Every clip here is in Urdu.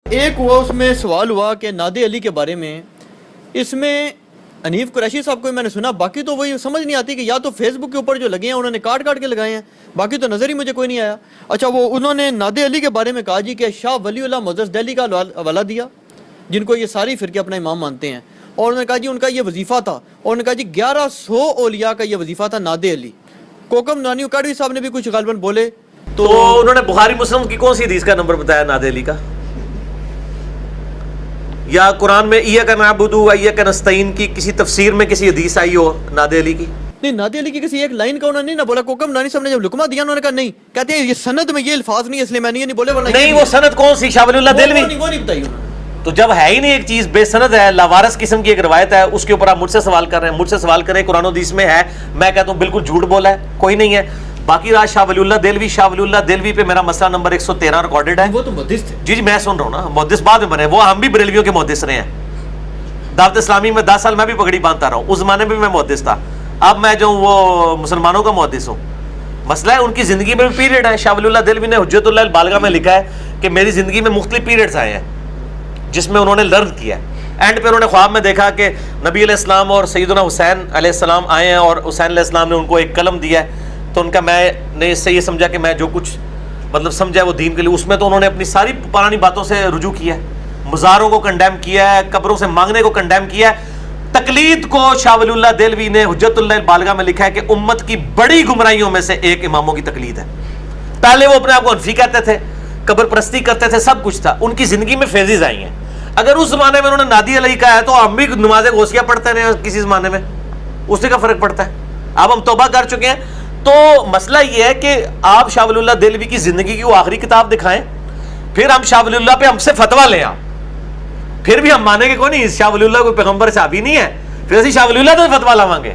ایک وہ اس میں سوال ہوا کہ نادے علی کے بارے میں، اس میں حنیف قریشی صاحب کو میں نے سنا، باقی تو وہی سمجھ نہیں آتی کہ یا تو فیس بک کے اوپر جو لگے ہیں انہوں نے کاٹ کے لگائے ہیں، باقی تو نظر ہی مجھے کوئی نہیں آیا۔ اچھا، وہ انہوں نے نادے علی کے بارے میں کہا جی کہ شاہ ولی اللہ معزز دہلی کا حوالہ دیا، جن کو یہ ساری فرقے اپنا امام مانتے ہیں، اور انہوں نے کہا جی ان کا یہ وظیفہ تھا، اور انہوں نے کہا جی 1100 اولیاء کا یہ وظیفہ تھا نادے علی۔ کوکم نانی اکاڑوی صاحب نے بھی کچھ غالباً بولے تو انہوں نے بخاری مسلم کی کون سی حدیث کا نمبر بتایا نادے علی کا؟ یا قرآن میں ایاک نعبد و ایاک نستعین کی کسی تفسیر میں کسی حدیث آئی ہو نادے علی کی؟ نہیں، نادے علی کی کسی ایک لائن کا انہوں نے نہیں نہ بولا۔ کوکم نانی صاحب نے جب لقمہ دیا انہوں نے کہا نہیں، کہتے ہیں یہ سند میں یہ الفاظ نہیں، اس لیے میں نے یہ نہیں بولے، ورنہ نہیں وہ سند کون سی؟ شاہ ولی اللہ دہلوی؟ وہ نہیں بتائی انہوں نے۔ تو جب ہے ہی نہیں ایک چیز، بے سند ہے، لاوارث قسم کی ایک روایت ہے، اس کے اوپر آپ مجھ سے سوال کر رہے ہیں، مجھ سے سوال کریں قرآن و حدیث میں ہے، میں کہتا ہوں بالکل جھوٹ بولا ہے، کوئی نہیں ہے۔ باقی رات شاہ ولی اللہ دہلوی، شاہ ولی اللہ دہلوی پہ میرا مسئلہ نمبر 113 ریکارڈڈ ہے۔ وہ تو محدث تھے۔ جی میں سن رہا ہوں نا، محدث بعد میں بنے، وہ ہم بھی بریلویوں کے محدث رہے ہیں۔ دعوت اسلامی میں 10 سال میں بھی پگڑی باندھتا رہا ہوں، اس زمانے میں بھی میں محدث تھا، اب میں جو وہ مسلمانوں کا محدث ہوں۔ مسئلہ ہے ان کی زندگی میں بھی پیریڈ ہے۔ شاہ ولی اللہ دہلوی نے حجت اللہ البالغہ میں لکھا ہے کہ میری زندگی میں مختلف پیریڈز آئے ہیں جس میں انہوں نے لرن کیا ہے۔ اینڈ پہ انہوں نے خواب میں دیکھا کہ نبی علیہ السلام اور سیدنا حسین علیہ السلام آئے ہیں، اور حسین علیہ السلام نے ان کو ایک قلم دیا ہے، تو ان کا میں نے اس سے یہ سمجھا کہ میں جو کچھ مطلب سمجھا ہے وہ دین کے لیے، اس میں تو انہوں نے اپنی ساری پرانی باتوں سے رجوع کیا ہے، مزاروں کو کنڈیم کیا ہے، قبروں سے مانگنے کو کنڈیم کیا ہے۔ تقلید کو شاہ ولی اللہ دہلوی نے حجت اللہ البالغہ میں لکھا ہے کہ امت کی بڑی گمراہیوں میں سے ایک اماموں کی تقلید ہے۔ پہلے وہ اپنے آپ کو حنفی کہتے تھے، قبر پرستی کرتے تھے، سب کچھ تھا، ان کی زندگی میں فیزز آئی ہیں۔ اگر اس زمانے میں انہوں نے نادی علی کا ہے تو ہم بھی نماز غوثیہ پڑھتے رہے کسی زمانے میں، اس سے کیا فرق پڑتا ہے؟ اب ہم توبہ کر چکے ہیں۔ تو مسئلہ یہ ہے کہ آپ شاہ ولی اللہ دہلوی کی زندگی کی وہ آخری کتاب دکھائیں، پھر ہم شاہ ولی اللہ پہ ہم سے فتویٰ لیں، آپ پھر بھی ہم مانیں گے کوئی نہیں، شاہ ولی اللہ کوئی پیغمبر صحابی نہیں ہے، پھر اسی شاہ ولی اللہ تو فتویٰ لاواں گے،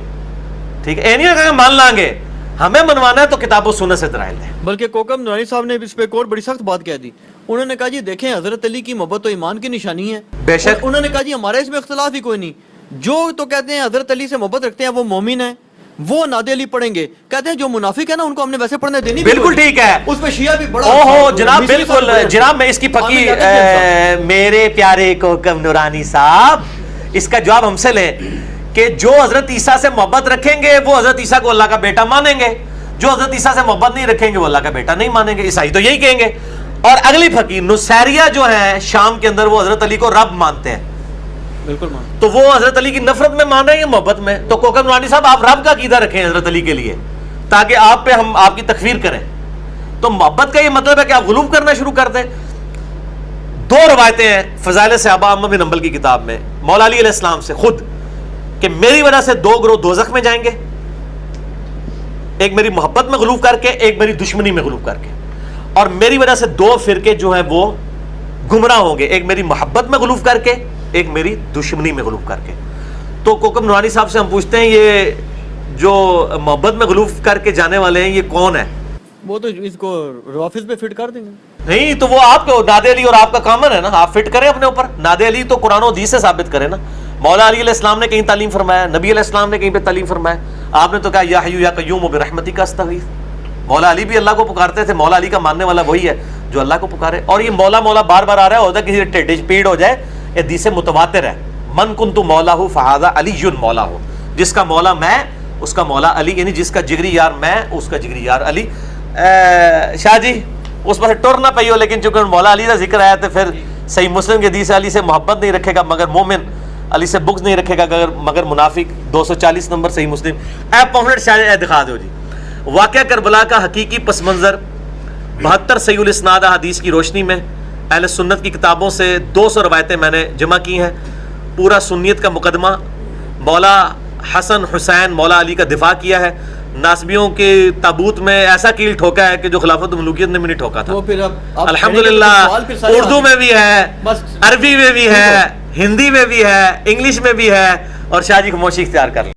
ٹھیک ہے؟ نہیں کہ مان لیں گے، ہمیں منوانا ہے تو کتاب و سنت سے دلائل دیں۔ بلکہ کوکم نوانی صاحب نے اس پہ ایک اور بڑی سخت بات کہہ دی، انہوں نے کہا جی دیکھیں حضرت علی کی محبت و ایمان کی نشانی ہے۔ بے شک انہوں نے کہا جی ہمارا اس میں اختلاف ہی کوئی نہیں، جو تو کہتے ہیں حضرت علی سے محبت رکھتے ہیں وہ مومن ہیں، وہ نادے علی پڑھیں گے، کہتے ہیں جو منافق ہے نا ان کو ہم نے ویسے پڑھنے دینی۔ بالکل ٹھیک ہے، اس پہ شیعہ بھی بڑا اوہو جناب، بالکل جناب، میں اس کی پکی میرے پیارے کوکم نورانی صاحب، اس کا جواب ہم سے لیں کہ جو حضرت عیسیٰ سے محبت رکھیں گے وہ حضرت عیسیٰ کو اللہ کا بیٹا مانیں گے، جو حضرت عیسیٰ سے محبت نہیں رکھیں گے وہ اللہ کا بیٹا نہیں مانیں گے۔ عیسائی تو یہی کہیں گے۔ اور اگلی فقیر نصیریہ جو ہیں شام کے اندر، وہ حضرت علی کو رب مانتے ہیں، بالکل مان، تو وہ حضرت علی کی نفرت میں مان رہے ہیں یا محبت میں؟ تو کوکم نورانی صاحب آپ رب کا عقیدہ رکھیں حضرت علی کے لیے تاکہ آپ پہ ہم آپ کی تکفیر کریں۔ تو محبت کا یہ مطلب ہے کہ آپ غلوف کرنا شروع کر دیں۔ دو روایتیں ہیں فضائل صحابہ احمد بن حنبل کی کتاب میں مولا علی علیہ السلام سے خود، کہ میری وجہ سے 2 گروہ دوزخ میں جائیں گے، ایک میری محبت میں غلوف کر کے، ایک میری دشمنی میں غلوف کر کے، اور میری وجہ سے 2 فرقے جو ہیں وہ گمراہ ہوں گے، ایک میری محبت میں غلوف کر کے، ایک میری دشمنی میں غلوف کر کے۔ تو کوکم نورانی صاحب سے ہم پوچھتے ہیں یہ جو محبت میں غلوف کر کے جانے والے ہیں یہ کون ہے؟ وہ تو اس کو روافظ پہ فٹ کر دیں گے۔ نہیں تو وہ آپ کو نادے علی اور آپ کا کامن ہے نا، آپ فٹ کریں اپنے اوپر۔ نادے علی تو قرآن و حدیث سے ثابت کریں نا، مولا علی علیہ السلام نے کہیں تعلیم فرمایا، نبی علیہ السلام نے کہیں پہ تعلیم فرمایا، آپ نے تو کہا یا حیو یا قیوم برحمتک استغیث۔ مولا علی بھی اللہ کو پکارتے تھے، مولا علی کا ماننے والا وہی ہے جو اللہ کو پکارے۔ اور یہ مولا مولا بار بار آ رہا ہے، ہوتا ہے کسی ٹیڈ پیڑ ہو جائے، حدیث متواتر ہے، من کنت مولا ہو فہذا علی مولا ہو، جس کا مولا میں اس کا مولا علی، یعنی جس کا جگری یار میں اس کا جگری یار علی۔ شاہ جی اس پاس ٹر نہ پئی ہو، لیکن چونکہ مولا علی کا ذکر آیا تو پھر صحیح مسلم کے حدیث علی سے محبت نہیں رکھے گا مگر مومن، علی سے بغض نہیں رکھے گا مگر منافق، 240 نمبر صحیح مسلم۔ اے پمفلٹ شاہ دکھا دو جی۔ واقعہ کربلا کا حقیقی پس منظر 72 صحیح الاسناد حدیث کی روشنی میں اہل سنت کی کتابوں سے 200 روایتیں میں نے جمع کی ہیں۔ پورا سنیت کا مقدمہ، مولا حسن حسین مولا علی کا دفاع کیا ہے، ناسبیوں کے تابوت میں ایسا کیل ٹھوکا ہے کہ جو خلافت ملوکیت نے بھی نہیں ٹھوکا تھا۔ الحمدللہ اردو میں بھی ہے، عربی میں بھی ہے، ہندی میں بھی ہے، انگلش میں بھی ہے، اور شاہ جی خاموشی اختیار کر لیں۔